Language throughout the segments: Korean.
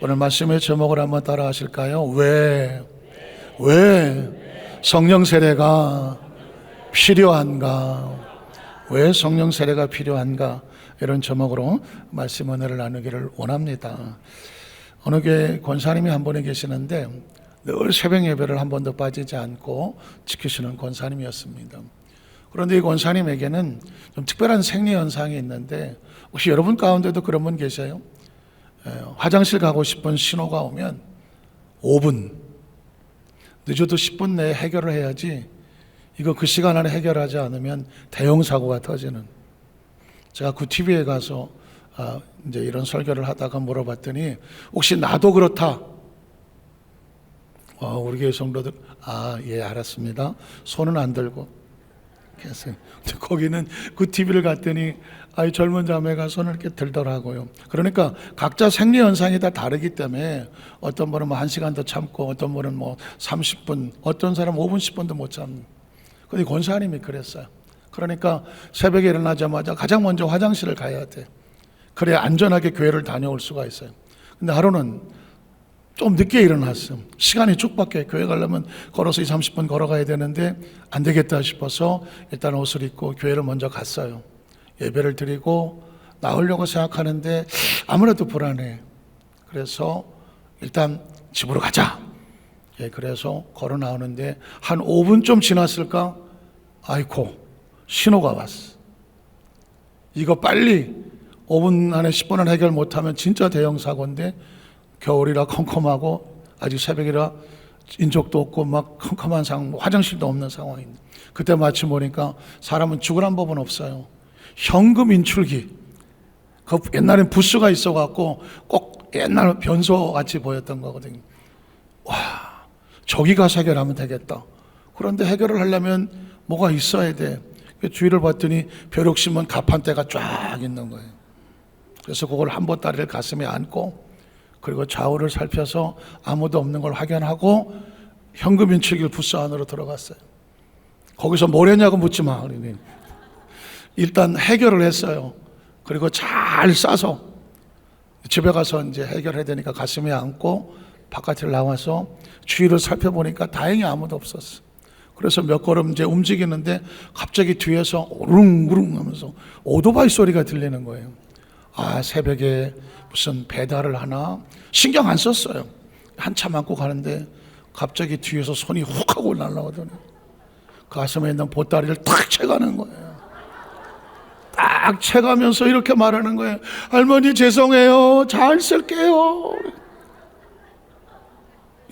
오늘 말씀의 제목을 한번 따라 하실까요? 왜 성령 세례가 필요한가? 왜 성령 세례가 필요한가? 이런 제목으로 말씀 은혜를 나누기를 원합니다. 어느 교회 권사님이 한 분이 계시는데 늘 새벽 예배를 한 번도 빠지지 않고 지키시는 권사님이었습니다. 그런데 이 권사님에게는 좀 특별한 생리 현상이 있는데 혹시 여러분 가운데도 그런 분 계세요? 화장실 가고 싶은 신호가 오면 5분, 늦어도 10분 내에 해결을 해야지 이거 그 시간 안에 해결하지 않으면 대형 사고가 터지는. 제가 그 TV에 가서 이제 이런 설교를 하다가 물어봤더니 혹시 나도 그렇다. 우리 교회 성도들 예 알았습니다. 손은 안 들고 계세요. 거기는 그 TV를 갔더니 젊은 자매가 손을 이렇게 들더라고요. 그러니까 각자 생리 현상이 다 다르기 때문에 어떤 분은 1시간 더 참고 어떤 분은 30분, 어떤 사람은 5분, 10분도 못 참는. 근데 권사님이 그랬어요. 그러니까 새벽에 일어나자마자 가장 먼저 화장실을 가야 돼. 그래야 안전하게 교회를 다녀올 수가 있어요. 근데 하루는 좀 늦게 일어났어요. 시간이 촉박해. 교회 가려면 걸어서 30분 걸어가야 되는데 안 되겠다 싶어서 일단 옷을 입고 교회를 먼저 갔어요. 예배를 드리고 나오려고 생각하는데 아무래도 불안해. 그래서 일단 집으로 가자. 그래서 걸어 나오는데 한 5분 좀 지났을까? 아이고, 신호가 왔어. 이거 빨리 5분 안에 10분 안에 해결 못하면 진짜 대형 사고인데 겨울이라 컴컴하고 아직 새벽이라 인적도 없고 막 컴컴한 상황, 화장실도 없는 상황입니다. 그때 마침 보니까 사람은 죽으란 법은 없어요. 현금 인출기. 그 옛날엔 부스가 있어갖고 꼭 옛날 변소 같이 보였던 거거든요. 와, 저기 가서 해결하면 되겠다. 그런데 해결을 하려면 뭐가 있어야 돼. 주위를 봤더니 벼룩심은 가판대가 쫙 있는 거예요. 그래서 그걸 한 보따리를 가슴에 안고 그리고 좌우를 살펴서 아무도 없는 걸 확인하고 현금 인출기를 부스 안으로 들어갔어요. 거기서 뭘 했냐고 묻지 마. 일단 해결을 했어요. 그리고 잘 싸서 집에 가서 이제 해결해야 되니까 가슴에 안고 바깥을 나와서 주위를 살펴보니까 다행히 아무도 없었어. 그래서 몇 걸음 이제 움직이는데 갑자기 뒤에서 우릉우릉 하면서 오토바이 소리가 들리는 거예요. 새벽에 무슨 배달을 하나? 신경 안 썼어요. 한참 안고 가는데 갑자기 뒤에서 손이 훅 하고 날아오더니 가슴에 있는 보따리를 탁 채가는 거예요. 딱 채가면서 이렇게 말하는 거예요. 할머니 죄송해요. 잘 쓸게요.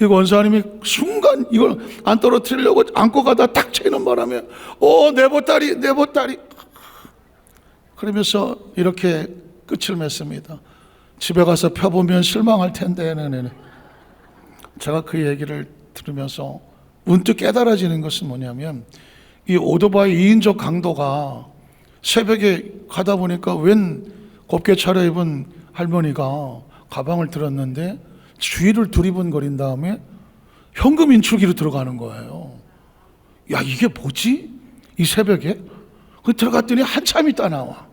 이 권사님이 순간 이걸 안 떨어뜨리려고 안고 가다 탁 채는 바람에 내 보따리 그러면서 이렇게 끝을 맺습니다. 집에 가서 펴보면 실망할 텐데. 제가 그 얘기를 들으면서 문득 깨달아지는 것은 뭐냐면 이 오토바이 2인조 강도가 새벽에 가다 보니까 웬 곱게 차려입은 할머니가 가방을 들었는데 주위를 두리번거린 다음에 현금 인출기로 들어가는 거예요. 야, 이게 뭐지? 이 새벽에? 들어갔더니 한참 있다 나와.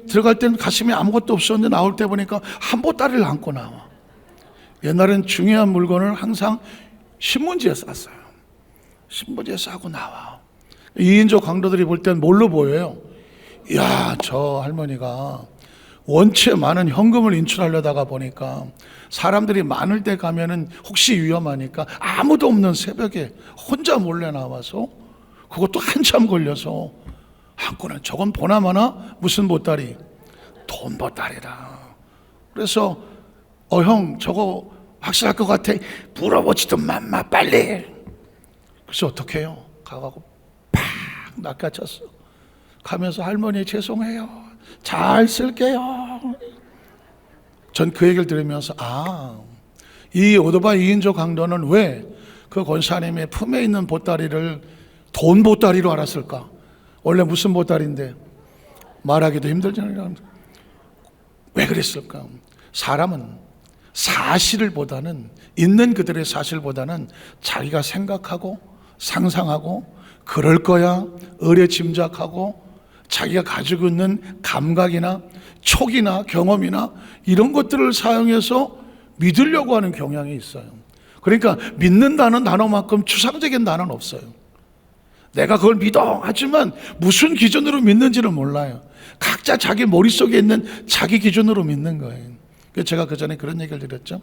들어갈 때는 가슴에 아무것도 없었는데 나올 때 보니까 한 보따리를 안고 나와. 옛날엔 중요한 물건을 항상 신문지에 쌌어요. 신문지에 싸고 나와. 2인조 강도들이 볼 땐 뭘로 보여요? 야, 저 할머니가 원체 많은 현금을 인출하려다가 보니까 사람들이 많을 때 가면은 혹시 위험하니까 아무도 없는 새벽에 혼자 몰래 나와서 그것도 한참 걸려서 한꺼는 저건 보나마나 무슨 보따리? 돈 보따리다. 그래서 형 저거 확실할 것 같아. 물어보지도 맘마 빨리. 그래서 어떻게 해요? 가가고 팍 낚아쳤어. 가면서 할머니 죄송해요. 잘 쓸게요. 전 그 얘기를 들으면서 이 오토바이 2인조 강도는 왜 그 권사님의 품에 있는 보따리를 돈 보따리로 알았을까? 원래 무슨 보따리인데 말하기도 힘들잖아요. 왜 그랬을까? 사람은 사실보다는 있는 그들의 사실보다는 자기가 생각하고 상상하고 그럴 거야 의뢰 짐작하고 자기가 가지고 있는 감각이나 촉이나 경험이나 이런 것들을 사용해서 믿으려고 하는 경향이 있어요. 그러니까 믿는다는 단어만큼 추상적인 단어는 없어요. 내가 그걸 믿어 하지만 무슨 기준으로 믿는지를 몰라요. 각자 자기 머릿속에 있는 자기 기준으로 믿는 거예요. 그래서 제가 그 전에 그런 얘기를 드렸죠.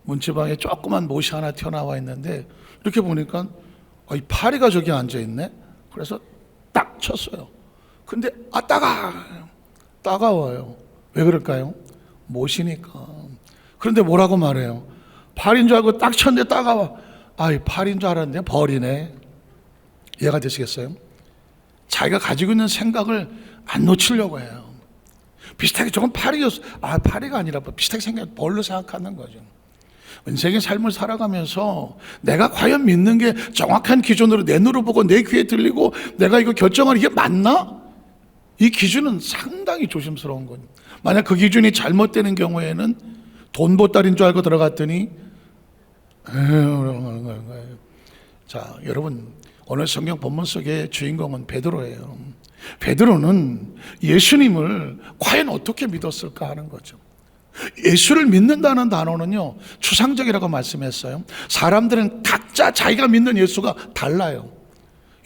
문지방에 조그만 못이 하나 튀어나와 있는데 이렇게 보니까 이 파리가 저기 앉아있네. 그래서 딱 쳤어요. 근데 따가워요. 왜 그럴까요? 못이니까. 그런데 뭐라고 말해요? 파리인 줄 알고 딱 쳤는데 따가워. 이 파리인 줄 알았는데 벌이네. 이해가 되시겠어요? 자기가 가지고 있는 생각을 안 놓치려고 해요. 비슷하게 저건 파리였어. 파리가 아니라 비슷하게 생각, 벌로 생각하는 거죠. 인생의 삶을 살아가면서 내가 과연 믿는 게 정확한 기준으로 내 눈으로 보고 내 귀에 들리고 내가 이거 결정하는 이게 맞나? 이 기준은 상당히 조심스러운 거예요. 만약 그 기준이 잘못되는 경우에는 돈 보따리인 줄 알고 들어갔더니 자, 여러분 오늘 성경 본문 속의 주인공은 베드로예요. 베드로는 예수님을 과연 어떻게 믿었을까 하는 거죠. 예수를 믿는다는 단어는요, 추상적이라고 말씀했어요. 사람들은 각자 자기가 믿는 예수가 달라요.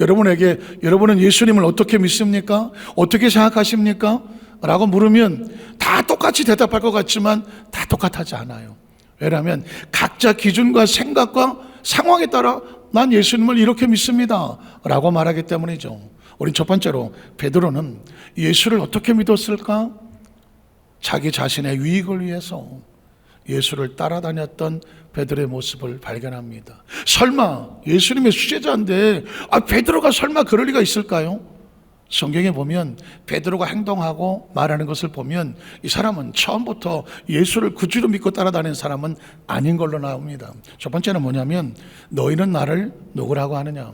여러분은 예수님을 어떻게 믿습니까? 어떻게 생각하십니까? 라고 물으면 다 똑같이 대답할 것 같지만 다 똑같하지 않아요. 왜냐하면 각자 기준과 생각과 상황에 따라 난 예수님을 이렇게 믿습니다 라고 말하기 때문이죠. 우린 첫 번째로 베드로는 예수를 어떻게 믿었을까? 자기 자신의 유익을 위해서 예수를 따라다녔던 베드로의 모습을 발견합니다. 설마 예수님의 수제자인데 베드로가 설마 그럴 리가 있을까요? 성경에 보면 베드로가 행동하고 말하는 것을 보면 이 사람은 처음부터 예수를 구주로 믿고 따라다니는 사람은 아닌 걸로 나옵니다. 첫 번째는 뭐냐면 너희는 나를 누구라고 하느냐.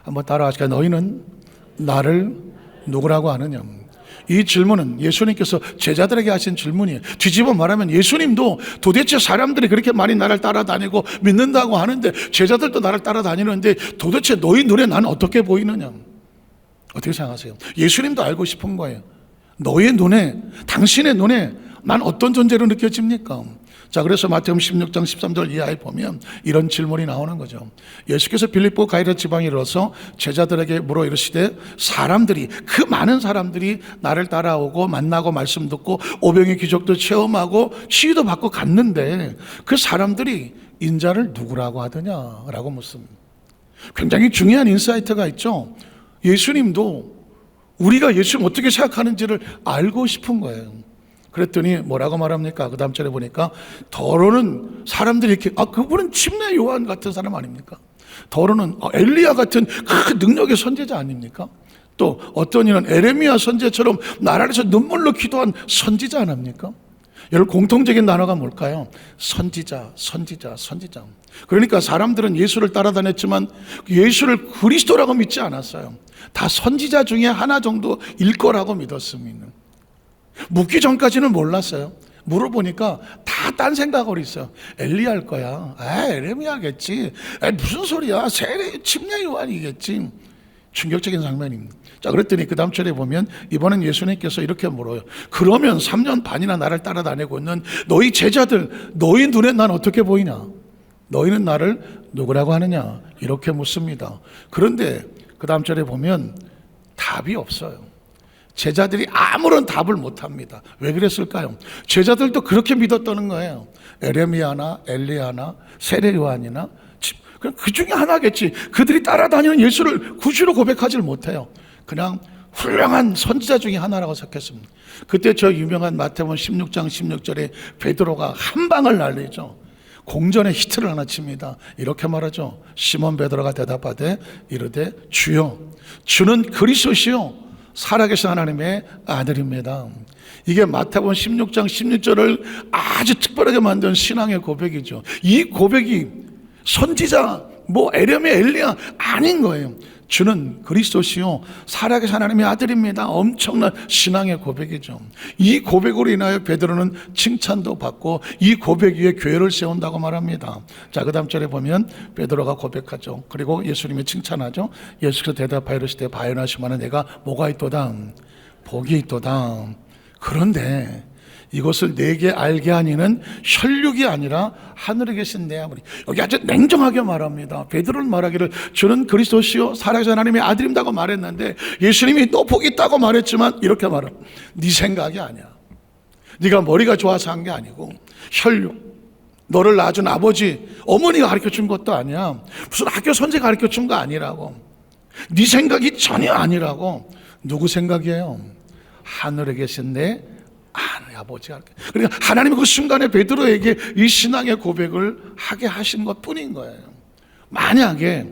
한번 따라하시죠. 너희는 나를 누구라고 하느냐. 이 질문은 예수님께서 제자들에게 하신 질문이에요. 뒤집어 말하면 예수님도 도대체 사람들이 그렇게 많이 나를 따라다니고 믿는다고 하는데 제자들도 나를 따라다니는데 도대체 너희 눈에 나는 어떻게 보이느냐. 어떻게 생각하세요? 예수님도 알고 싶은 거예요. 너의 눈에, 당신의 눈에 난 어떤 존재로 느껴집니까? 자, 그래서 마태복음 16장 13절 이하에 보면 이런 질문이 나오는 거죠. 예수께서 빌립보 가이사 지방에 이르러서 제자들에게 물어 이르시되 그 많은 사람들이 나를 따라오고 만나고 말씀 듣고 오병의 기적도 체험하고 치유도 받고 갔는데 그 사람들이 인자를 누구라고 하더냐라고 묻습니다. 굉장히 중요한 인사이트가 있죠. 예수님도 우리가 예수님 어떻게 생각하는지를 알고 싶은 거예요. 그랬더니 뭐라고 말합니까? 그 다음 절에 보니까 더러는 사람들이 이렇게 그분은 침례 요한 같은 사람 아닙니까? 더러는 엘리야 같은 그 능력의 선지자 아닙니까? 또 어떤 이는 에레미야 선지자처럼 나라에서 눈물로 기도한 선지자 아닙니까? 여러분 공통적인 단어가 뭘까요? 선지자. 그러니까 사람들은 예수를 따라다녔지만 예수를 그리스도라고 믿지 않았어요. 다 선지자 중에 하나 정도일 거라고 믿었습니다. 묻기 전까지는 몰랐어요. 물어보니까 다 딴 생각을 있어요. 엘리야일 거야. 에레미야겠지. 무슨 소리야. 침례 요한이겠지. 충격적인 장면입니다. 자, 그랬더니 그 다음 절에 보면 이번엔 예수님께서 이렇게 물어요. 그러면 3년 반이나 나를 따라다니고 있는 너희 제자들, 너희 눈에 난 어떻게 보이냐? 너희는 나를 누구라고 하느냐? 이렇게 묻습니다. 그런데 그 다음 절에 보면 답이 없어요. 제자들이 아무런 답을 못합니다. 왜 그랬을까요? 제자들도 그렇게 믿었다는 거예요. 에레미야나 엘리야나 세례 요한이나 그 중에 하나겠지. 그들이 따라다니는 예수를 구주로 고백하지 못해요. 그냥 훌륭한 선지자 중에 하나라고 생각했습니다. 그때 저 유명한 마태복음 16장 16절에 베드로가 한 방을 날리죠. 공전의 히트를 하나 칩니다. 이렇게 말하죠. 시몬 베드로가 대답하되 이르되 주여 주는 그리스도시요 살아계신 하나님의 아들입니다. 이게 마태복음 16장 16절을 아주 특별하게 만든 신앙의 고백이죠. 이 고백이 선지자, 에레미야, 엘리야 아닌 거예요. 주는 그리스도시요 살아계신 하나님의 아들입니다. 엄청난 신앙의 고백이죠. 이 고백으로 인하여 베드로는 칭찬도 받고 이 고백 위에 교회를 세운다고 말합니다. 자, 그 다음 절에 보면 베드로가 고백하죠. 그리고 예수님이 칭찬하죠. 예수께서 대답하여 이르시되 바요나시마는 내가 뭐가 있도다? 복이 있도다. 그런데 이것을 내게 알게 하니는 혈육이 아니라 하늘에 계신 내 아버지. 여기 아주 냉정하게 말합니다. 베드로는 말하기를 주는 그리스도시요 살아계신 하나님의 아들입니다고 말했는데 예수님이 또 복이 있다고 말했지만 이렇게 말합니다. 네 생각이 아니야. 네가 머리가 좋아서 한 게 아니고 혈육, 너를 낳아준 아버지 어머니가 가르쳐준 것도 아니야. 무슨 학교 선생가 가르쳐준 거 아니라고. 네 생각이 전혀 아니라고. 누구 생각이에요? 하늘에 계신 내 아버지가. 그러니까 하나님은 그 순간에 베드로에게 이 신앙의 고백을 하게 하신 것 뿐인 거예요. 만약에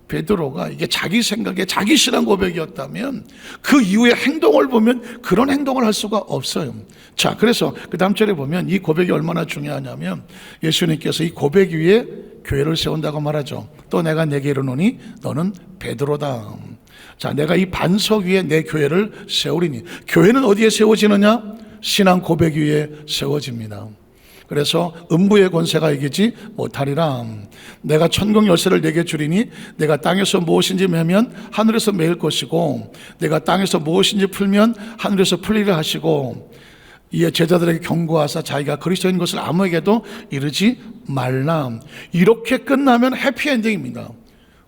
베드로가 이게 자기 생각에 자기 신앙 고백이었다면 그 이후의 행동을 보면 그런 행동을 할 수가 없어요. 자, 그래서 그 다음 절에 보면 이 고백이 얼마나 중요하냐면 예수님께서 이 고백 위에 교회를 세운다고 말하죠. 또 내가 내게 이르노니 너는 베드로다. 자, 내가 이 반석 위에 내 교회를 세우리니. 교회는 어디에 세워지느냐? 신앙 고백 위에 세워집니다. 그래서 음부의 권세가 이기지 못하리라. 내가 천국 열쇠를 내게 주리니 내가 땅에서 무엇인지 매면 하늘에서 매일 것이고 내가 땅에서 무엇인지 풀면 하늘에서 풀리라 하시고 이에 제자들에게 경고하사 자기가 그리스도인 것을 아무에게도 이르지 말라. 이렇게 끝나면 해피엔딩입니다.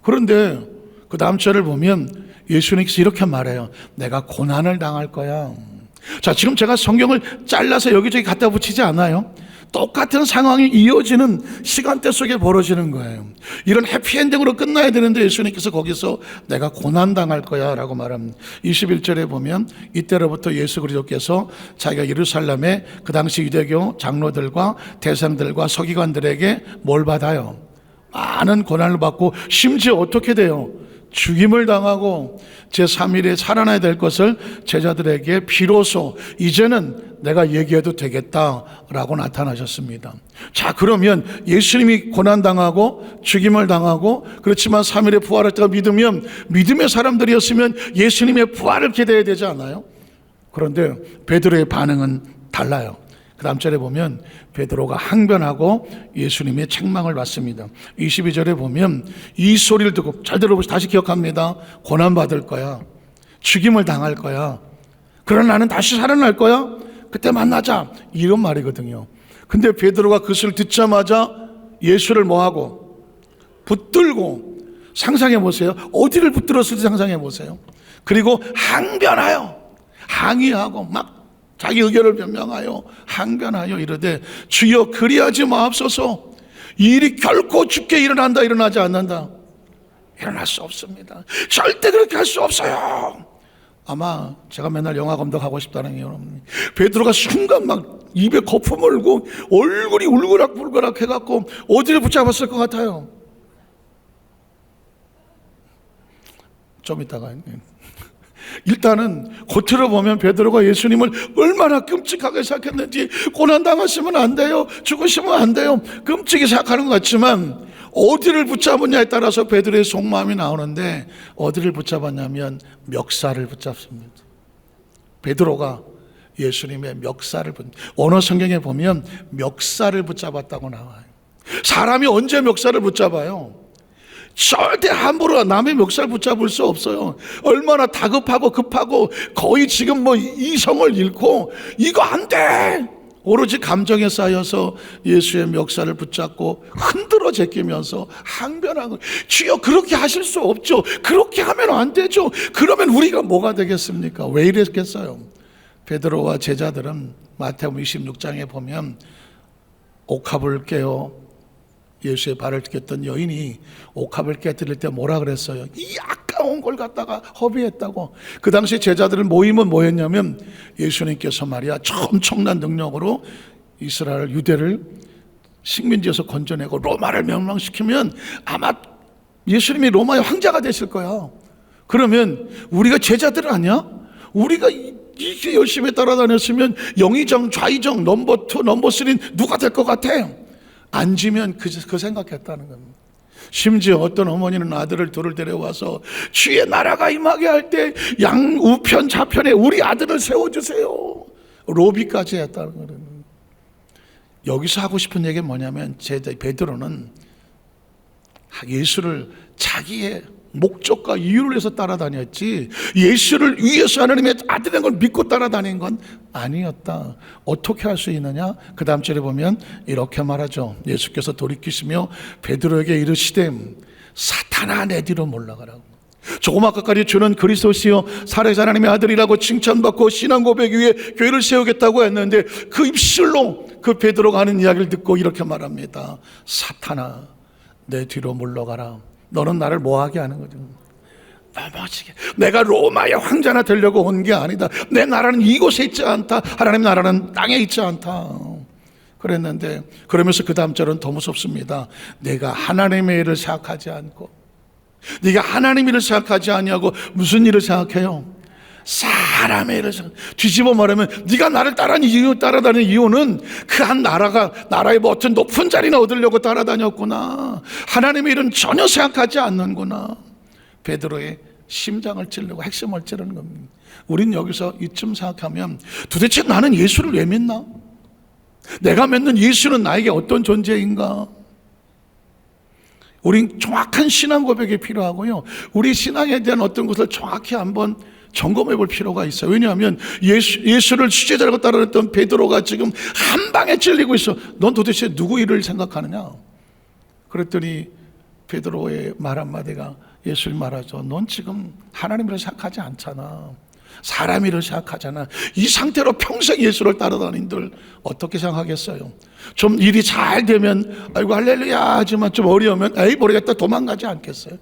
그런데 그 다음 절을 보면 예수님께서 이렇게 말해요. 내가 고난을 당할 거야. 자, 지금 제가 성경을 잘라서 여기저기 갖다 붙이지 않아요. 똑같은 상황이 이어지는 시간대 속에 벌어지는 거예요. 이런 해피엔딩으로 끝나야 되는데 예수님께서 거기서 내가 고난당할 거야 라고 말합니다. 21절에 보면 이때로부터 예수 그리스도께서 자기가 예루살렘에 그 당시 유대교 장로들과 대상들과 서기관들에게 뭘 받아요? 많은 고난을 받고 심지어 어떻게 돼요? 죽임을 당하고 제3일에 살아나야 될 것을 제자들에게 비로소 이제는 내가 얘기해도 되겠다라고 나타나셨습니다. 자, 그러면 예수님이 고난당하고 죽임을 당하고 그렇지만 3일에 부활했다고 믿으면 믿음의 사람들이었으면 예수님의 부활을 기대해야 되지 않아요? 그런데 베드로의 반응은 달라요. 그 다음 절에 보면 베드로가 항변하고 예수님의 책망을 받습니다. 22절에 보면 이 소리를 듣고, 잘 들어보시고 다시 기억합니다. 고난받을 거야. 죽임을 당할 거야. 그러나 나는 다시 살아날 거야. 그때 만나자. 이런 말이거든요. 근데 베드로가 그 소리를 듣자마자 예수를 뭐하고? 붙들고. 상상해 보세요. 어디를 붙들었을지 상상해 보세요. 그리고 항변하여, 항의하고 막 자기 의견을 변명하여 항변하여 이르되 주여 그리하지 마옵소서. 이 일이 결코 주께 일어난다 일어나지 않는다. 일어날 수 없습니다. 절대 그렇게 할 수 없어요. 아마 제가 맨날 영화 감독하고 싶다는 이유는 베드로가 순간 막 입에 거품 물고 얼굴이 울그락불그락 해갖고 어디를 붙잡았을 것 같아요. 좀 이따가 일단은 겉으로 보면 베드로가 예수님을 얼마나 끔찍하게 생각했는지, 고난당하시면 안 돼요, 죽으시면 안 돼요, 끔찍히 생각하는 것 같지만 어디를 붙잡았냐에 따라서 베드로의 속마음이 나오는데 어디를 붙잡았냐면 멱살을 붙잡습니다. 베드로가 예수님의 멱살을 어느 성경에 보면 멱살을 붙잡았다고 나와요. 사람이 언제 멱살을 붙잡아요? 절대 함부로 남의 멱살 붙잡을 수 없어요. 얼마나 다급하고 급하고 거의 지금 뭐 이성을 잃고 이거 안 돼! 오로지 감정에 쌓여서 예수의 멱살을 붙잡고 흔들어 제끼면서 항변하고, 주여 그렇게 하실 수 없죠. 그렇게 하면 안 되죠. 그러면 우리가 뭐가 되겠습니까? 왜 이랬겠어요? 베드로와 제자들은 마태복음 26장에 보면 옥합을 깨어 예수의 발을 뜯겼던 여인이 옥합을 깨뜨릴 때 뭐라 그랬어요? 이 아까운 걸 갖다가 허비했다고. 그 당시 제자들은 모임은 뭐였냐면 예수님께서 말이야 엄청난 능력으로 이스라엘 유대를 식민지에서 건져내고 로마를 멸망시키면 아마 예수님이 로마의 황제가 되실 거야. 그러면 우리가 제자들 아니야? 우리가 이렇게 열심히 따라다녔으면 영의정, 좌의정, 넘버 2, 넘버 3는 누가 될 것 같아? 앉으면 그 생각했다는 겁니다. 심지어 어떤 어머니는 아들을 둘을 데려와서 주의 나라가 임하게 할 때 양 우편 좌편에 우리 아들을 세워주세요. 로비까지 했다는 거예요. 여기서 하고 싶은 얘기는 뭐냐면 베드로는 예수를 자기의 목적과 이유를 위해서 따라다녔지 예수를 위해서 하나님의 아들인 걸 믿고 따라다닌 건 아니었다. 어떻게 할 수 있느냐? 그 다음 절에 보면 이렇게 말하죠. 예수께서 돌이키시며 베드로에게 이르시되 사탄아 내 뒤로 물러가라고. 조금 아까까지 주는 그리스도시요 살아계신 하나님의 아들이라고 칭찬받고 신앙 고백 위에 교회를 세우겠다고 했는데 그 입술로 그 베드로가 하는 이야기를 듣고 이렇게 말합니다. 사탄아 내 뒤로 물러가라. 너는 나를 뭐하게 하는 거죠? 넘어지게. 내가 로마의 황자나 되려고 온 게 아니다. 내 나라는 이곳에 있지 않다. 하나님 나라는 땅에 있지 않다. 그랬는데 그러면서 그 다음 절은 더 무섭습니다. 내가 하나님의 일을 생각하지 않고 네가 하나님 일을 생각하지 아니하고 무슨 일을 생각해요? 사람의 일을 뒤집어 말하면 네가 나를 따라다니는 이유는 그 한 나라의 뭐 어떤 높은 자리나 얻으려고 따라다녔구나. 하나님의 일은 전혀 생각하지 않는구나. 베드로의 심장을 찌르고 핵심을 찌르는 겁니다. 우린 여기서 이쯤 생각하면 도대체 나는 예수를 왜 믿나? 내가 믿는 예수는 나에게 어떤 존재인가? 우린 정확한 신앙 고백이 필요하고요. 우리 신앙에 대한 어떤 것을 정확히 한번 점검해 볼 필요가 있어요. 왜냐하면 예수를 수제자라고 따라했던 베드로가 지금 한 방에 찔리고 있어. 넌 도대체 누구 일을 생각하느냐? 그랬더니 베드로의 말 한마디가 예수님 말하죠. 넌 지금 하나님을 생각하지 않잖아. 사람 일을 생각하잖아. 이 상태로 평생 예수를 따라다닌들 어떻게 생각하겠어요? 좀 일이 잘 되면 아이고 할렐루야 하지만 좀 어려우면 에이 모르겠다 도망가지 않겠어요?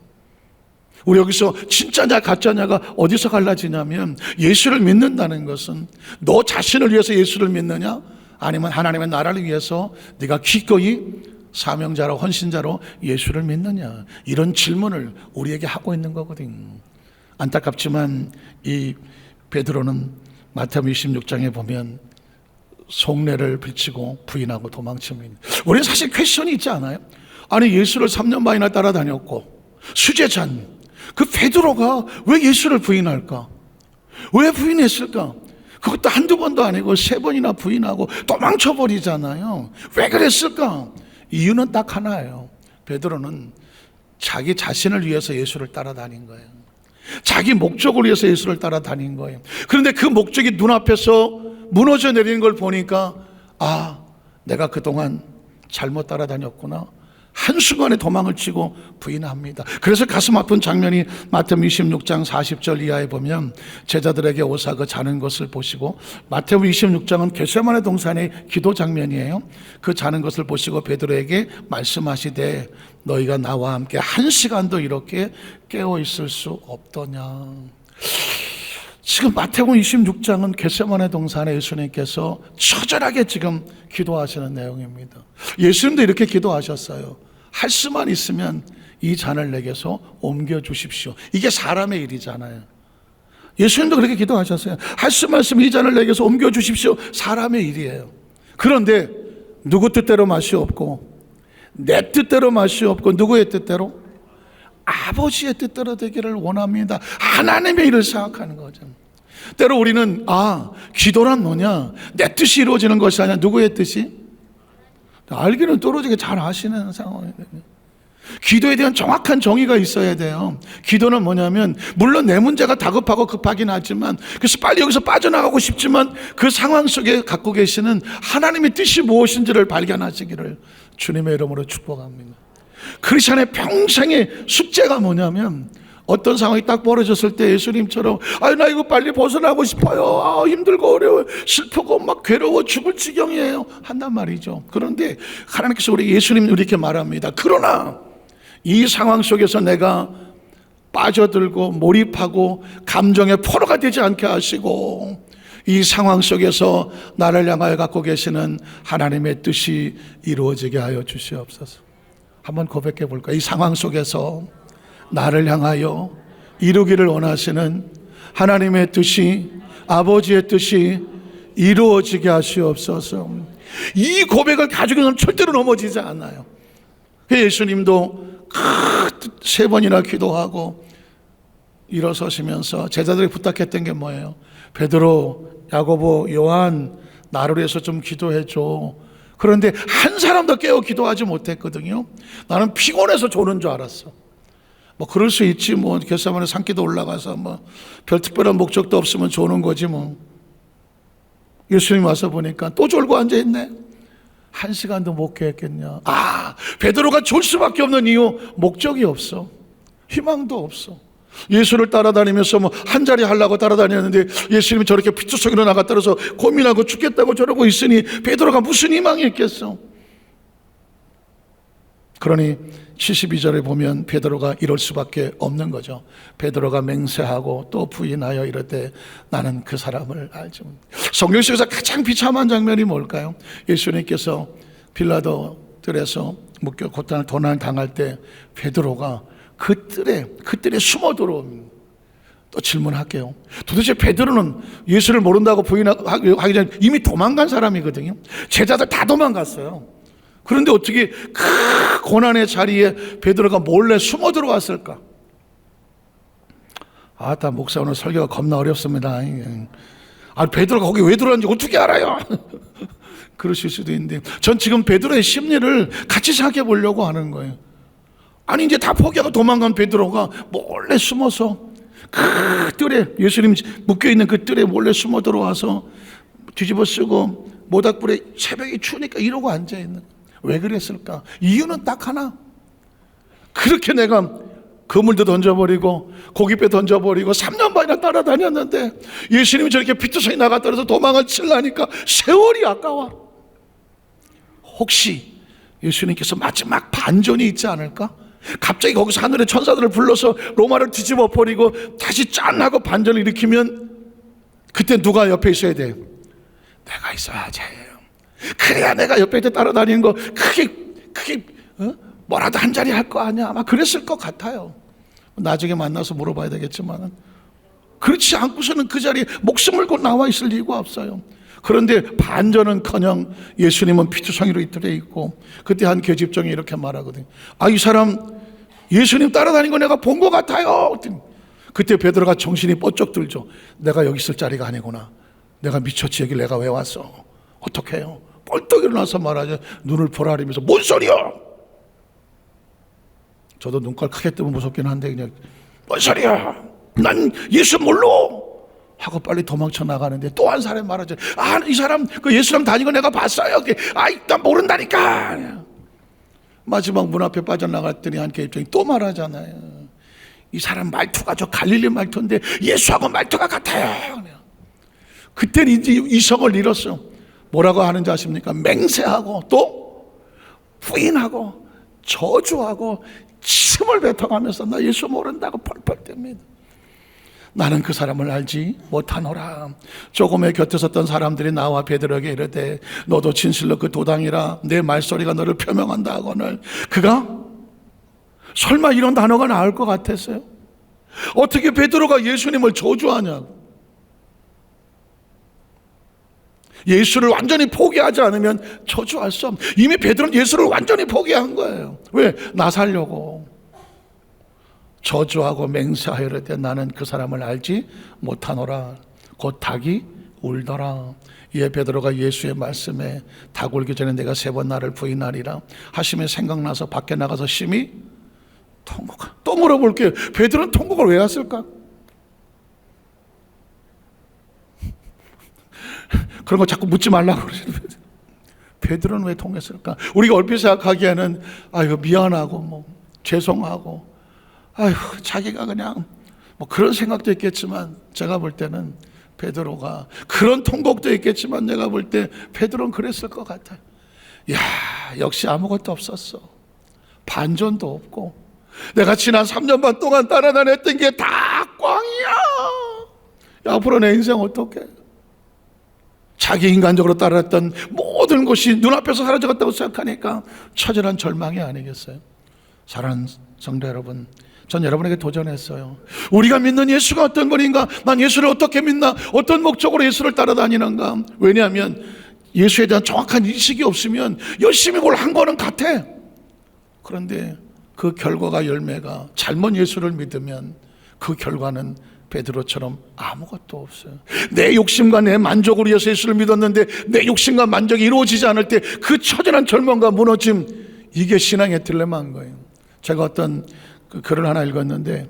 우리 여기서 진짜냐 가짜냐가 어디서 갈라지냐면 예수를 믿는다는 것은 너 자신을 위해서 예수를 믿느냐? 아니면 하나님의 나라를 위해서 네가 기꺼이 사명자로 헌신자로 예수를 믿느냐? 이런 질문을 우리에게 하고 있는 거거든. 안타깝지만 이 베드로는 마태복음 26장에 보면 속내를 비치고 부인하고 도망칩니다. 우리는 사실 퀘션이 있지 않아요? 아니 예수를 3년 반이나 따라다녔고 수제자인 그 베드로가 왜 예수를 부인할까? 왜 부인했을까? 그것도 한두 번도 아니고 3번이나 부인하고 도망쳐버리잖아요. 왜 그랬을까? 이유는 딱 하나예요. 베드로는 자기 자신을 위해서 예수를 따라다닌 거예요. 자기 목적을 위해서 예수를 따라다닌 거예요. 그런데 그 목적이 눈앞에서 무너져 내리는 걸 보니까 아, 내가 그동안 잘못 따라다녔구나. 한순간에 도망을 치고 부인합니다. 그래서 가슴 아픈 장면이 마태복음 26장 40절 이하에 보면 제자들에게 오사 그 자는 것을 보시고, 마태복음 26장은 겟세마네 동산의 기도 장면이에요. 그 자는 것을 보시고 베드로에게 말씀하시되 너희가 나와 함께 1시간도 이렇게 깨어 있을 수 없더냐. 지금 마태복음 26장은 겟세마네 동산에 예수님께서 처절하게 지금 기도하시는 내용입니다. 예수님도 이렇게 기도하셨어요. 할 수만 있으면 이 잔을 내게서 옮겨주십시오. 이게 사람의 일이잖아요. 예수님도 그렇게 기도하셨어요. 할 수만 있으면 이 잔을 내게서 옮겨주십시오. 사람의 일이에요. 그런데 누구 뜻대로 맛이 없고 내 뜻대로 맛이 없고 누구의 뜻대로? 아버지의 뜻대로 되기를 원합니다. 하나님의 일을 생각하는 거죠. 때로 우리는 기도란 뭐냐? 내 뜻이 이루어지는 것이 아니라 누구의 뜻이? 알기는 떨어지게 잘 아시는 상황이거든요. 기도에 대한 정확한 정의가 있어야 돼요. 기도는 뭐냐면 물론 내 문제가 다급하고 급하긴 하지만 그래서 빨리 여기서 빠져나가고 싶지만 그 상황 속에 갖고 계시는 하나님의 뜻이 무엇인지를 발견하시기를 주님의 이름으로 축복합니다. 크리스찬의 평생의 숙제가 뭐냐면 어떤 상황이 딱 벌어졌을 때 예수님처럼 나 이거 빨리 벗어나고 싶어요. 힘들고 어려워요. 슬프고 막 괴로워 죽을 지경이에요. 한단 말이죠. 그런데 하나님께서 예수님 이렇게 말합니다. 그러나 이 상황 속에서 내가 빠져들고 몰입하고 감정의 포로가 되지 않게 하시고 이 상황 속에서 나를 향하여 갖고 계시는 하나님의 뜻이 이루어지게 하여 주시옵소서. 한번 고백해 볼까요? 이 상황 속에서 나를 향하여 이루기를 원하시는 하나님의 뜻이, 아버지의 뜻이 이루어지게 하시옵소서. 이 고백을 가지고는 절대로 넘어지지 않아요. 예수님도 세 번이나 기도하고 일어서시면서 제자들이 부탁했던 게 뭐예요? 베드로, 야고보, 요한, 나를 위해서 좀 기도해줘. 그런데 한 사람도 깨어 기도하지 못했거든요. 나는 피곤해서 조는 줄 알았어. 뭐 그럴 수 있지, 뭐 겟세마네 산기도 올라가서 뭐 별 특별한 목적도 없으면 조는 거지 뭐. 예수님 와서 보니까 또 졸고 앉아있네. 1시간도 못 깨었겠냐. 베드로가 졸 수밖에 없는 이유, 목적이 없어. 희망도 없어. 예수를 따라다니면서 뭐 한 자리 하려고 따라다녔는데 예수님이 저렇게 피투성이로 나가 떨어서 고민하고 죽겠다고 저러고 있으니 베드로가 무슨 희망이 있겠어. 그러니 72절에 보면 베드로가 이럴 수밖에 없는 거죠. 베드로가 맹세하고 또 부인하여 이르되 나는 그 사람을 알지 못한다. 성경 속에서 가장 비참한 장면이 뭘까요? 예수님께서 빌라도 뜰에서 묶여 고난을 당할 때 베드로가 그 뜰에 숨어 들어옵니다. 또 질문할게요. 도대체 베드로는 예수를 모른다고 부인하기 전에 이미 도망간 사람이거든요. 제자들 다 도망갔어요. 그런데 어떻게 그 고난의 자리에 베드로가 몰래 숨어 들어왔을까? 목사 오늘 설교가 겁나 어렵습니다. 베드로가 거기 왜 들어왔는지 어떻게 알아요? 그러실 수도 있는데 전 지금 베드로의 심리를 같이 생각해 보려고 하는 거예요. 이제 다 포기하고 도망간 베드로가 몰래 숨어서 그 뜰에, 예수님 묶여있는 그 뜰에 몰래 숨어 들어와서 뒤집어 쓰고 모닥불에 새벽이 추우니까 이러고 앉아있는 거예요. 왜 그랬을까? 이유는 딱 하나. 그렇게 내가 그물도 던져버리고 고깃배 던져버리고 3년 반이나 따라다녔는데 예수님이 저렇게 피투성이 나가 떨어서 도망을 치려니까 세월이 아까워. 혹시 예수님께서 마지막 반전이 있지 않을까? 갑자기 거기서 하늘의 천사들을 불러서 로마를 뒤집어 버리고 다시 짠 하고 반전을 일으키면 그때 누가 옆에 있어야 돼? 내가 있어야지. 그래야 내가 옆에 따라다니는 거 크게 뭐라도 한 자리 할 거 아니야. 아마 그랬을 것 같아요. 나중에 만나서 물어봐야 되겠지만 그렇지 않고서는 그 자리에 목숨을 걸고 나와 있을 이유가 없어요. 그런데 반전은커녕 예수님은 피투성이로 이틀에 있고 그때 한 계집종이 이렇게 말하거든요. 이 사람 예수님 따라다니는 거 내가 본 것 같아요. 그때 베드로가 정신이 번쩍 들죠. 내가 여기 있을 자리가 아니구나. 내가 미쳤지. 여기 내가 왜 왔어? 어떻게 해요? 벌떡 일어나서 말하죠. 눈을 보라리면서 뭔 소리야? 저도 눈깔 크게 뜨면 무섭긴 한데 그냥 뭔 소리야? 난 예수 몰라 하고 빨리 도망쳐 나가는데 또 한 사람이 말하죠. 이 사람 그 예수랑 다니고 내가 봤어요. 나 모른다니까. 마지막 문 앞에 빠져나갔더니 한 계집종이 또 말하잖아요. 이 사람 말투가 저 갈릴리 말투인데 예수하고 말투가 같아요. 그때는 이제 이성을 잃었어. 뭐라고 하는지 아십니까? 맹세하고 또 부인하고 저주하고 침을 뱉어가면서 나 예수 모른다고 펄펄 뗍니다. 나는 그 사람을 알지 못하노라. 조금의 곁에 섰던 사람들이 나와 베드로에게 이르되 너도 진실로 그 도당이라 내 말소리가 너를 표명한다 하거늘. 그가 설마 이런 단어가 나올 것 같았어요? 어떻게 베드로가 예수님을 저주하냐고. 예수를 완전히 포기하지 않으면 저주할 수 없는. 이미 베드로는 예수를 완전히 포기한 거예요. 왜? 나 살려고. 저주하고 맹세하여 이르되 나는 그 사람을 알지 못하노라. 곧 닭이 울더라. 이에 베드로가 예수의 말씀에 닭 울기 전에 내가 3번 나를 부인하리라 하시며 생각나서 밖에 나가서 심히 통곡. 또 물어볼게요. 베드로는 통곡을 왜 했을까? 그런 거 자꾸 묻지 말라고 그러시는 베드로는 왜 통했을까? 우리가 얼핏 생각하기에는 미안하고 뭐 죄송하고 자기가 그냥 뭐 그런 생각도 있겠지만 제가 볼 때는 베드로가 그런 통곡도 있겠지만 내가 볼 때 베드로는 그랬을 것 같아요. 역시 아무것도 없었어. 반전도 없고 내가 지난 3년 반 동안 따라다녔던 게 다 꽝이야. 앞으로 내 인생 어떡해? 자기 인간적으로 따랐던 모든 것이 눈앞에서 사라져갔다고 생각하니까 처절한 절망이 아니겠어요? 사랑하는 성도 여러분, 전 여러분에게 도전했어요. 우리가 믿는 예수가 어떤 분인가? 난 예수를 어떻게 믿나? 어떤 목적으로 예수를 따라다니는가? 왜냐하면 예수에 대한 정확한 인식이 없으면 열심히 뭘 한 거는 같아. 그런데 그 결과가 열매가 잘못 예수를 믿으면 그 결과는 베드로처럼 아무것도 없어요. 내 욕심과 내 만족으로 위해서 예수를 믿었는데 내 욕심과 만족이 이루어지지 않을 때 그 처절한 절망과 무너짐, 이게 신앙의 딜레마인 거예요. 제가 어떤 그 글을 하나 읽었는데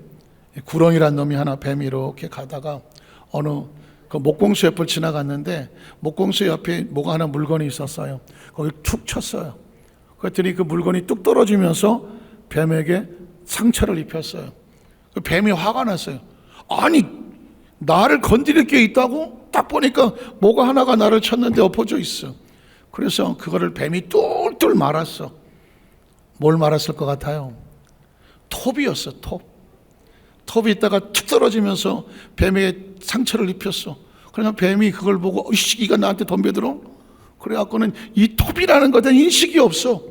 구렁이란 놈이 하나, 뱀이 이렇게 가다가 어느 그 목공소 옆을 지나갔는데 목공소 옆에 뭐가 하나 물건이 있었어요. 거기 툭 쳤어요. 그랬더니 그 물건이 뚝 떨어지면서 뱀에게 상처를 입혔어요. 그 뱀이 화가 났어요. 아니, 나를 건드릴 게 있다고? 딱 보니까 뭐가 하나가 나를 쳤는데 엎어져 있어. 그래서 그거를 뱀이 똘똘 말았어. 뭘 말았을 것 같아요? 톱이었어, 톱. 톱이 있다가 툭 떨어지면서 뱀에게 상처를 입혔어. 그러니까 뱀이 그걸 보고 이 시기가 나한테 덤벼들어? 그래갖고는 이 톱이라는 것에 대한 인식이 없어.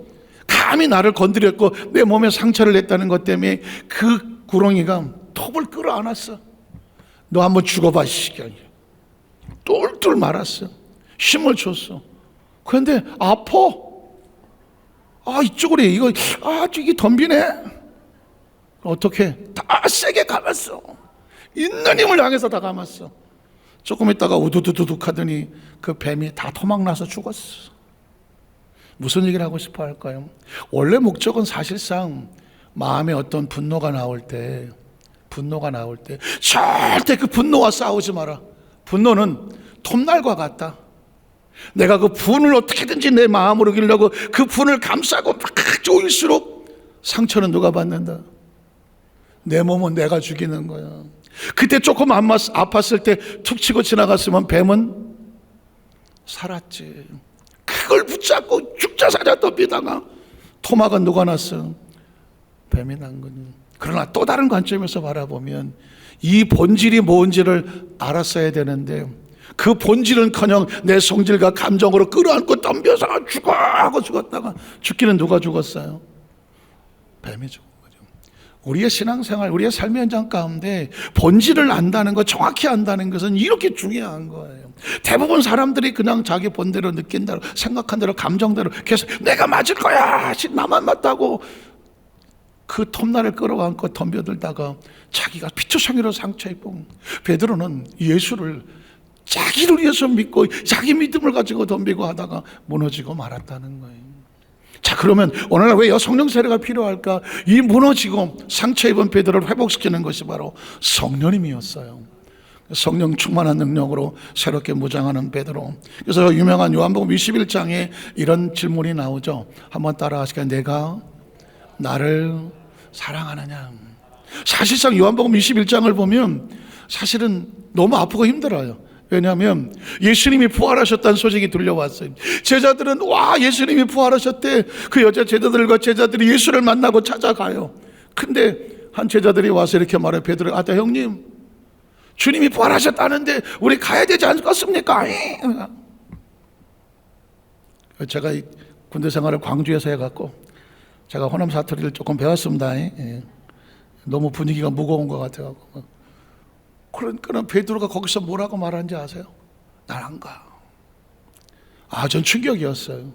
감히 나를 건드렸고 내 몸에 상처를 냈다는 것 때문에 그 구렁이가 톱을 끌어안았어. 너 한번 죽어봐, 시기야. 똘똘 말았어. 힘을 줬어. 그런데 아파. 이쪽으로 해. 이게 덤비네. 어떻게? 다 세게 감았어. 있는 힘을 향해서 다 감았어. 조금 있다가 우두두둑 하더니 그 뱀이 다 토막나서 죽었어. 무슨 얘기를 하고 싶어 할까요? 원래 목적은 사실상 마음에 어떤 분노가 나올 때 절대 그 분노와 싸우지 마라. 분노는 톱날과 같다. 내가 그 분을 어떻게든지 내 마음으로 이기려고 그 분을 감싸고 막 조일수록 상처는 누가 받는다? 내 몸은 내가 죽이는 거야. 그때 조금 아팠을 때 툭 치고 지나갔으면 뱀은 살았지. 그걸 붙잡고 죽자 사자 덤비다가 토막은 누가 났어? 뱀이 난 거니. 그러나 또 다른 관점에서 바라보면 이 본질이 뭔지를 알았어야 되는데 그 본질은커녕 내 성질과 감정으로 끌어안고 덤벼서 죽어 하고 죽었다가 죽기는 누가 죽었어요? 뱀이 죽은 거죠. 우리의 신앙생활, 우리의 삶의 현장 가운데 본질을 안다는 것, 정확히 안다는 것은 이렇게 중요한 거예요. 대부분 사람들이 그냥 자기 본대로 느낀 대로, 생각한 대로, 감정대로 계속 내가 맞을 거야, 나만 맞다고 그 톱날을 끌어안고 덤벼들다가 자기가 피투성이로 상처 입고, 베드로는 예수를 자기를 위해서 믿고 자기 믿음을 가지고 덤비고 하다가 무너지고 말았다는 거예요. 자, 그러면 오늘날 왜 성령 세례가 필요할까? 이 무너지고 상처 입은 베드로를 회복시키는 것이 바로 성령님이었어요. 성령 충만한 능력으로 새롭게 무장하는 베드로. 그래서 유명한 요한복음 21장에 이런 질문이 나오죠. 한번 따라 하실까요? 내가 나를 사랑하느냐? 사실상 요한복음 21장을 보면 사실은 너무 아프고 힘들어요. 왜냐하면 예수님이 부활하셨다는 소식이 들려왔어요. 제자들은 와, 예수님이 부활하셨대. 그 여자 제자들과 제자들이 예수를 만나고 찾아가요. 근데 한 제자들이 와서 이렇게 말해요. 베드로, 형님, 주님이 부활하셨다는데 우리 가야 되지 않겠습니까? 제가 군대 생활을 광주에서 해갖고 제가 호남 사투리를 조금 배웠습니다. 너무 분위기가 무거운 것 같아갖고. 그러니까 베드로가 거기서 뭐라고 말하는지 아세요? 난 안 가. 전 충격이었어요.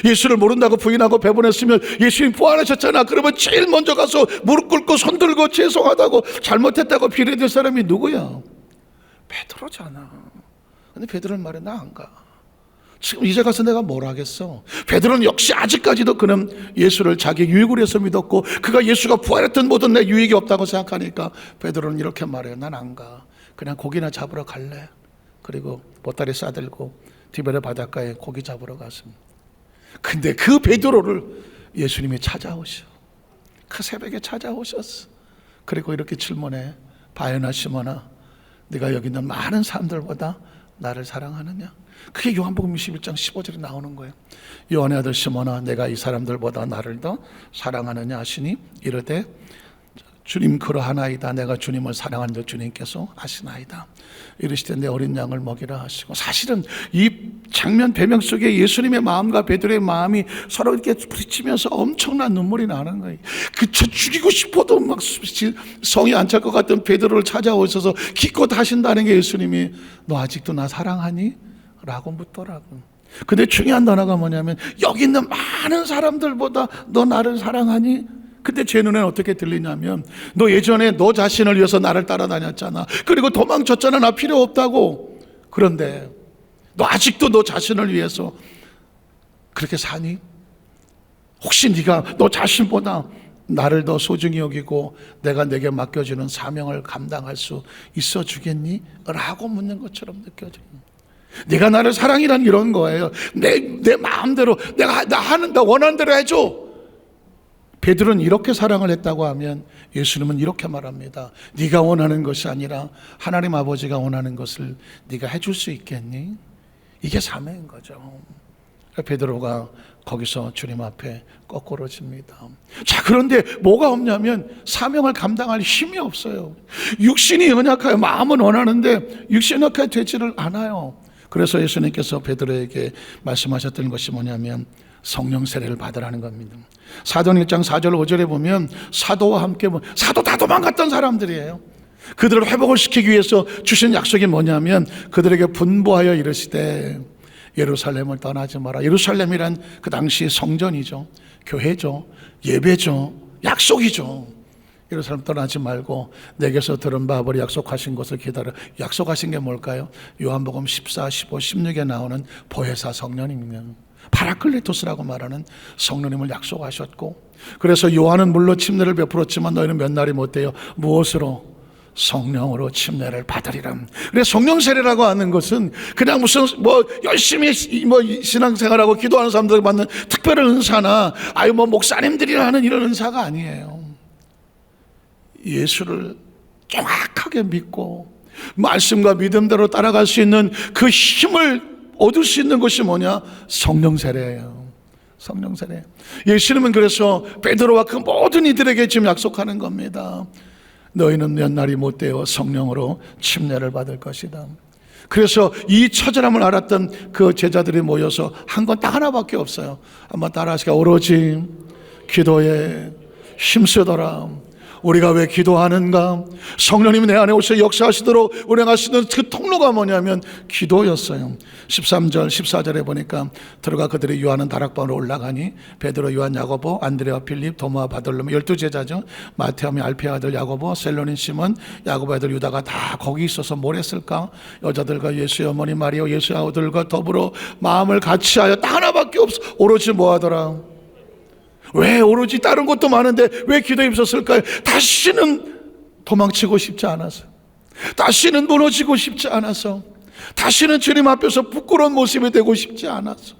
예수를 모른다고 부인하고 배분했으면 예수님 부활하셨잖아. 그러면 제일 먼저 가서 무릎 꿇고 손 들고 죄송하다고 잘못했다고 비례될 사람이 누구야? 베드로잖아. 근데 베드로는 말해, 나 안 가. 지금 이제 가서 내가 뭘 하겠어? 베드로는 역시 아직까지도 그는 예수를 자기 유익을 위해서 믿었고 그가 예수가 부활했던 모든 내 유익이 없다고 생각하니까 베드로는 이렇게 말해요. 난 안 가. 그냥 고기나 잡으러 갈래. 그리고 보따리 싸들고 디베레 바닷가에 고기 잡으러 갔습니다. 근데 그 베드로를 예수님이 찾아오셔. 그 새벽에 찾아오셨어. 그리고 이렇게 질문해. 바요나 시몬아, 네가 여기 있는 많은 사람들보다 나를 사랑하느냐? 그게 요한복음 21장 15절에 나오는 거예요. 요한의 아들 시몬아, 내가 이 사람들보다 나를 더 사랑하느냐 하시니 이르되 주님 그러하나이다. 내가 주님을 사랑하는 줄 주님께서 아시나이다. 이르시되 내 어린 양을 먹이라 하시고. 사실은 이 장면 배경 속에 예수님의 마음과 베드로의 마음이 서로 이렇게 부딪히면서 엄청난 눈물이 나는 거예요. 그저 죽이고 싶어도 막 성이 안 찰 것 같은 베드로를 찾아오셔서 기껏 하신다는 게 예수님이 너 아직도 나 사랑하니? 라고 묻더라고. 근데 중요한 단어가 뭐냐면 여기 있는 많은 사람들보다 너 나를 사랑하니? 근데 제 눈에는 어떻게 들리냐면 너 예전에 너 자신을 위해서 나를 따라다녔잖아. 그리고 도망쳤잖아. 나 필요 없다고. 그런데 너 아직도 너 자신을 위해서 그렇게 사니? 혹시 네가 너 자신보다 나를 더 소중히 여기고 내가 내게 맡겨주는 사명을 감당할 수 있어 주겠니? 라고 묻는 것처럼 느껴져요. 네가 나를 사랑이란 이런 거예요. 내 마음대로 나 원하는 대로 해줘. 베드로는 이렇게 사랑을 했다고 하면 예수님은 이렇게 말합니다. 네가 원하는 것이 아니라 하나님 아버지가 원하는 것을 네가 해줄 수 있겠니? 이게 사명인 거죠. 베드로가 거기서 주님 앞에 거꾸로집니다. 자, 그런데 뭐가 없냐면 사명을 감당할 힘이 없어요. 육신이 연약해요. 마음은 원하는데 육신이 연약해 되지를 않아요. 그래서 예수님께서 베드로에게 말씀하셨던 것이 뭐냐면 성령 세례를 받으라는 겁니다. 사도행 1장 4절 5절에 보면 사도와 함께 사도 다 도망갔던 사람들이에요. 그들을 회복을 시키기 위해서 주신 약속이 뭐냐면 그들에게 분부하여 이르시되 예루살렘을 떠나지 마라. 예루살렘이란 그 당시 성전이죠. 교회죠. 예배죠. 약속이죠. 예루살렘 떠나지 말고 내게서 들은 바버리 약속하신 것을 기다려. 약속하신 게 뭘까요? 요한복음 14, 15, 16에 나오는 보혜사 성령입니다. 파라클리토스라고 말하는 성령님을 약속하셨고, 그래서 요한은 물로 침례를 베풀었지만 너희는 몇 날이 못 돼요. 무엇으로? 성령으로 침례를 받으리라. 그래서 성령 세례라고 하는 것은 그냥 무슨 열심히 신앙생활하고 기도하는 사람들 받는 특별한 은사나 목사님들이라 하는 이런 은사가 아니에요. 예수를 정확하게 믿고 말씀과 믿음대로 따라갈 수 있는 그 힘을 얻을 수 있는 것이 뭐냐? 성령 세례예요. 성령 세례. 예수님은 그래서 베드로와 그 모든 이들에게 지금 약속하는 겁니다. 너희는 몇 날이 못 되어 성령으로 침례를 받을 것이다. 그래서 이 처절함을 알았던 그 제자들이 모여서 한 건 딱 하나밖에 없어요. 한번 따라하시까? 오로지 기도에 힘쓰더라. 우리가 왜 기도하는가? 성령님이 내 안에 오셔 역사하시도록 운행하시는 그 통로가 뭐냐면 기도였어요. 13절 14절에 보니까 들어가 그들이 요한은 다락방으로 올라가니 베드로 요한 야고보 안드레와 필립 도마 바돌로메 12제자죠. 마테오미 알페의 아들 야고보 셀로닌 시몬 야고보의 아들 유다가 다 거기 있어서 뭘 했을까? 여자들과 예수의 어머니 마리아 예수의 아들과 더불어 마음을 같이하여 딱 하나밖에 없어. 오로지 뭐 하더라? 왜 오로지 다른 것도 많은데 왜 기도에 힘썼을까요? 다시는 도망치고 싶지 않아서, 다시는 무너지고 싶지 않아서, 다시는 주님 앞에서 부끄러운 모습이 되고 싶지 않아서,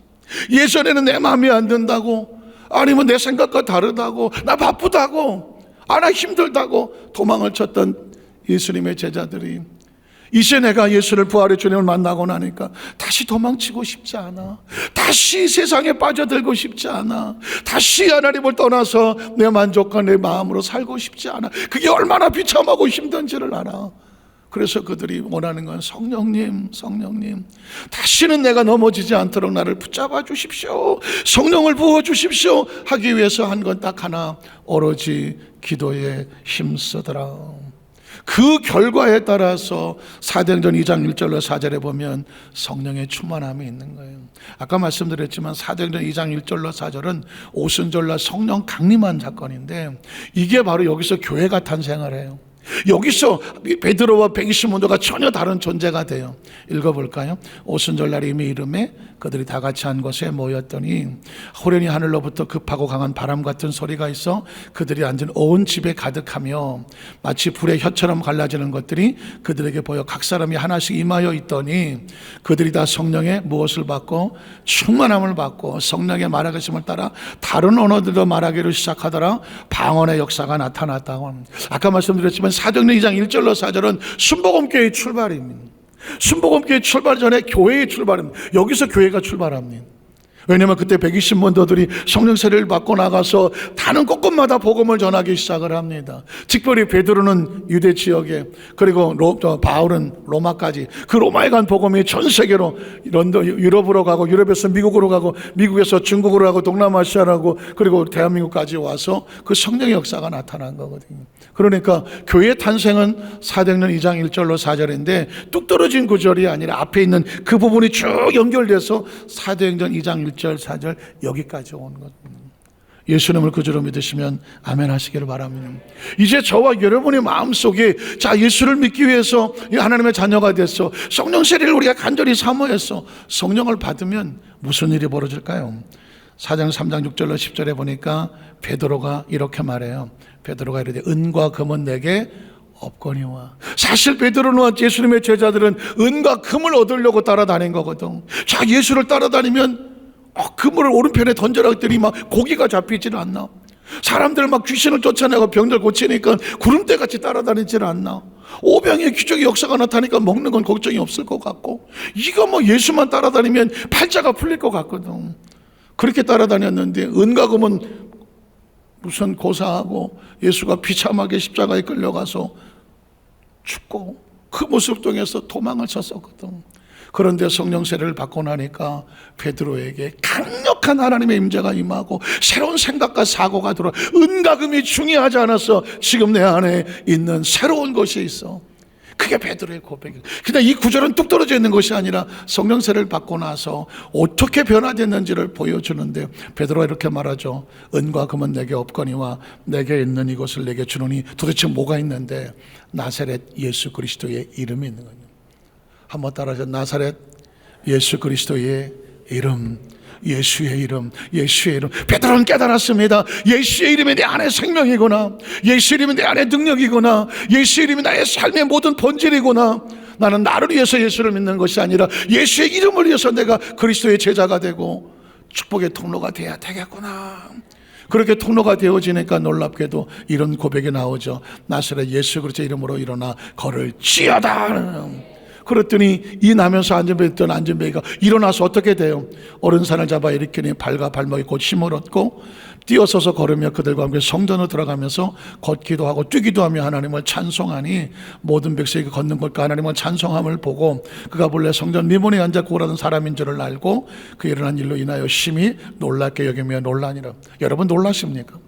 예전에는 내 마음이 안 든다고, 아니면 내 생각과 다르다고, 나 바쁘다고, 나 힘들다고 도망을 쳤던 예수님의 제자들이 이제 내가 예수를 부활의 주님을 만나고 나니까 다시 도망치고 싶지 않아. 다시 세상에 빠져들고 싶지 않아. 다시 하나님을 떠나서 내 만족과 내 마음으로 살고 싶지 않아. 그게 얼마나 비참하고 힘든지를 알아. 그래서 그들이 원하는 건 성령님, 성령님, 다시는 내가 넘어지지 않도록 나를 붙잡아 주십시오. 성령을 부어 주십시오. 하기 위해서 한 건 딱 하나, 오로지 기도에 힘쓰더라. 그 결과에 따라서 사도행전 2장 1절로 4절에 보면 성령의 충만함이 있는 거예요. 아까 말씀드렸지만 사도행전 2장 1절로 4절은 오순절날 성령 강림한 사건인데 이게 바로 여기서 교회가 탄생을 해요. 여기서 베드로와 120문도가 전혀 다른 존재가 돼요. 읽어볼까요? 오순절날 이미 이름에 그들이 다 같이 한 곳에 모였더니 호련히 하늘로부터 급하고 강한 바람 같은 소리가 있어 그들이 앉은 온 집에 가득하며 마치 불의 혀처럼 갈라지는 것들이 그들에게 보여 각 사람이 하나씩 임하여 있더니 그들이 다 성령의 무엇을 받고 충만함을 받고 성령의 말하심을 따라 다른 언어들도 말하기를 시작하더라. 방언의 역사가 나타났다고 합니다. 아까 말씀드렸지만 사도행전 2장 1절로 4절은 순복음교회의 출발입니다. 순복음교회 출발 전에 교회의 출발입니다. 여기서 교회가 출발합니다. 왜냐하면 그때 120문도들이 성령 세례를 받고 나가서 가는 곳곳마다 복음을 전하기 시작을 합니다. 특별히 베드로는 유대 지역에, 그리고 바울은 로마까지, 그 로마에 간 복음이 전 세계로 유럽으로 가고, 유럽에서 미국으로 가고, 미국에서 중국으로 가고, 동남아시아로 가고, 그리고 대한민국까지 와서 그 성령의 역사가 나타난 거거든요. 그러니까 교회 탄생은 사도행전 2장 1절로 4절인데 뚝 떨어진 구절이 아니라 앞에 있는 그 부분이 쭉 연결돼서 사도행전 2장 1절 4절 여기까지 온 것. 예수님을 구주로 믿으시면 아멘 하시기를 바랍니다. 이제 저와 여러분의 마음속에 자, 예수를 믿기 위해서 하나님의 자녀가 됐어, 성령 세례를 우리가 간절히 사모했어, 성령을 받으면 무슨 일이 벌어질까요? 4장 3장 6절로 10절에 보니까 베드로가 이렇게 말해요. 베드로가 이르되 은과 금은 내게 없거니와. 사실 베드로는 예수님의 제자들은 은과 금을 얻으려고 따라다닌 거거든. 자, 예수를 따라다니면 그물을 오른편에 던져라 했더니 막 고기가 잡히지는 않나. 사람들 막 귀신을 쫓아내고 병들 고치니까 구름대같이 따라다니지는 않나. 오병이의 기적의 역사가 나타나니까 먹는 건 걱정이 없을 것 같고, 이거 뭐 예수만 따라다니면 팔자가 풀릴 것 같거든. 그렇게 따라다녔는데 은과 금은 무슨 고사하고 예수가 비참하게 십자가에 끌려가서 죽고 그 모습 통해서 도망을 쳤었거든. 그런데 성령 세례를 받고 나니까 베드로에게 강력한 하나님의 임재가 임하고 새로운 생각과 사고가 들어. 은과 금이 중요하지 않아서 지금 내 안에 있는 새로운 것이 있어. 그게 베드로의 고백이에요. 근데 이 구절은 뚝 떨어져 있는 것이 아니라 성령 세례를 받고 나서 어떻게 변화됐는지를 보여주는데, 베드로가 이렇게 말하죠. 은과 금은 내게 없거니와 내게 있는 이것을 내게 주노니. 도대체 뭐가 있는데? 나사렛 예수 그리스도의 이름이 있는 거예요. 한번 따라하죠. 나사렛 예수 그리스도의 이름. 예수의 이름, 예수의 이름. 베드로는 깨달았습니다. 예수의 이름이 내 안에 생명이구나. 예수의 이름이 내 안에 능력이구나. 예수의 이름이 나의 삶의 모든 본질이구나. 나는 나를 위해서 예수를 믿는 것이 아니라 예수의 이름을 위해서 내가 그리스도의 제자가 되고 축복의 통로가 돼야 되겠구나. 그렇게 통로가 되어지니까 놀랍게도 이런 고백이 나오죠. 나사렛 예수 그리스도의 이름으로 일어나 걸을지어다. 그랬더니 이 나면서 안전벨 있던 안전벨이가 일어나서 어떻게 돼요? 오른산을 잡아 일으키니 발과 발목이 곧 힘을 얻고 뛰어서서 걸으며 그들과 함께 성전으로 들어가면서 걷기도 하고 뛰기도 하며 하나님을 찬송하니, 모든 백성이 걷는 것과 하나님을 찬송함을 보고 그가 본래 성전 미문에 앉아 구걸하던 사람인 줄을 알고 그 일어난 일로 인하여 심히 놀랍게 여기며 놀라니라. 여러분 놀라십니까?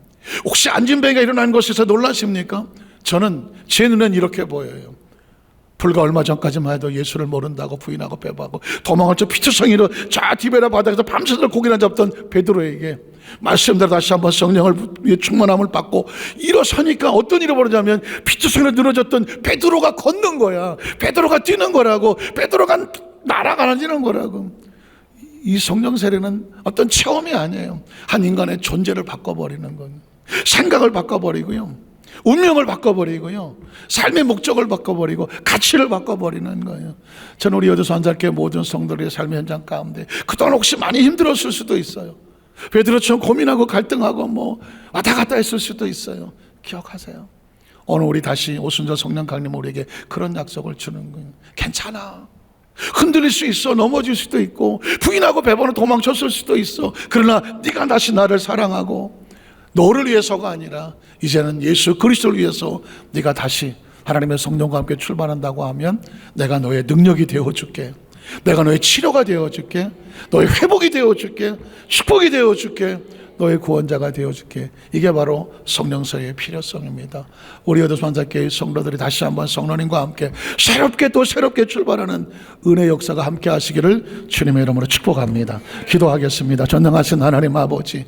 혹시 안진뱅이가 일어난 것에서 놀라십니까? 저는 제 눈엔 이렇게 보여요. 불과 얼마 전까지만 해도 예수를 모른다고 부인하고 배반하고 도망을 쳐 피투성이로 저 디베라 바닥에서 밤새도록 고기나 잡던 베드로에게 말씀대로 다시 한번 성령을 충만함을 받고 일어서니까 어떤 일이 벌어지냐면 피투성이로 늘어졌던 베드로가 걷는 거야. 베드로가 뛰는 거라고. 베드로가 날아가는 거라고. 이 성령 세례는 어떤 체험이 아니에요. 한 인간의 존재를 바꿔버리는 거예요. 생각을 바꿔버리고요, 운명을 바꿔버리고요, 삶의 목적을 바꿔버리고 가치를 바꿔버리는 거예요. 저는 우리 여도서 한살교회 모든 성도들의 삶의 현장 가운데 그동안 혹시 많이 힘들었을 수도 있어요. 베드로처럼 고민하고 갈등하고 뭐 왔다 갔다 했을 수도 있어요. 기억하세요. 오늘 우리 다시 오순절 성령 강림 우리에게 그런 약속을 주는 거예요. 괜찮아. 흔들릴 수 있어. 넘어질 수도 있고 부인하고 배반을 도망쳤을 수도 있어. 그러나 네가 다시 나를 사랑하고 너를 위해서가 아니라 이제는 예수 그리스도를 위해서 네가 다시 하나님의 성령과 함께 출발한다고 하면 내가 너의 능력이 되어줄게. 내가 너의 치료가 되어줄게. 너의 회복이 되어줄게. 축복이 되어줄게. 너의 구원자가 되어줄게. 이게 바로 성령서의 필요성입니다. 우리 여도산사교회 성도들이 다시 한번 성령님과 함께 새롭게 또 새롭게 출발하는 은혜 역사가 함께 하시기를 주님의 이름으로 축복합니다. 기도하겠습니다. 전능하신 하나님 아버지,